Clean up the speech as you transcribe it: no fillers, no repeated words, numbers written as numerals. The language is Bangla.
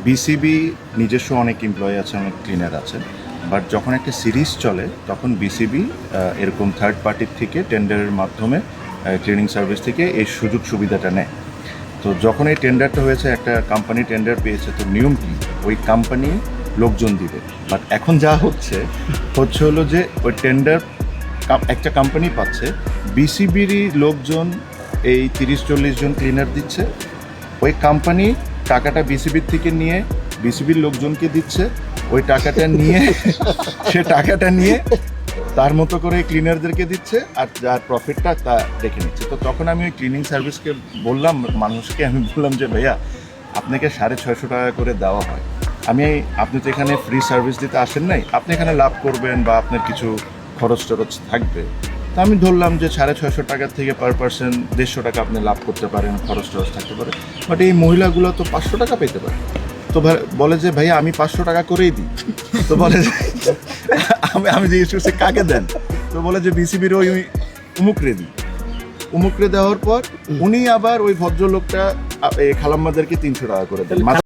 বিসিবি নিজস্ব অনেক এমপ্লয়ি আছে, অনেক ক্লিনার আছে, বাট যখন একটা সিরিজ চলে তখন বিসিবি এরকম থার্ড পার্টির থেকে টেন্ডারের মাধ্যমে ক্লিনিং সার্ভিস থেকে এই সুযোগ সুবিধাটা নেয়। তো যখন এই টেন্ডারটা হয়েছে, একটা কোম্পানি টেন্ডার পেয়েছে, তো নিয়ম কি ওই কোম্পানি লোকজন দিবে। বাট এখন যা হচ্ছে হলো যে ওই টেন্ডার একটা কোম্পানি পাচ্ছে, বিসিবিরই লোকজন এই 30-40 জন ক্লিনার দিচ্ছে, ওই কোম্পানি টাকাটা বিসিবির থেকে নিয়ে বিসিবির লোকজনকে দিচ্ছে, ওই টাকাটা নিয়ে সে টাকাটা নিয়ে তার মতো করে ক্লিনারদেরকে দিচ্ছে, আর যার প্রফিটটা তা রেখে নিচ্ছে। তো তখন আমি ওই ক্লিনিং সার্ভিসকে বললাম, মানুষকে আমি বললাম যে ভাইয়া আপনাকে 650 টাকা করে দেওয়া হয়, আপনি তো এখানে ফ্রি সার্ভিস দিতে আসেন নাই, আপনি এখানে লাভ করবেন বা আপনার কিছু খরচ টরচ থাকবে। তো আমি ধরলাম যে 650 টাকা থেকে পার পার্সন 150 টাকা আপনি লাভ করতে পারেন, খরচ টরচ থাকতে পারে। বাট এই মহিলাগুলো তো 500 টাকা পেতে পারে। তো বলে যে ভাইয়া আমি 500 টাকা করেই দিই। তো বলে যে আমি জিজ্ঞেস করছি কাকে দেন, তো বলে যে বিসিবির ওই উমুকরে দিই। উমুকরে দেওয়ার পর উনি আবার ওই ভদ্রলোকটা খালাম্মাদেরকে 300 টাকা করে দেন।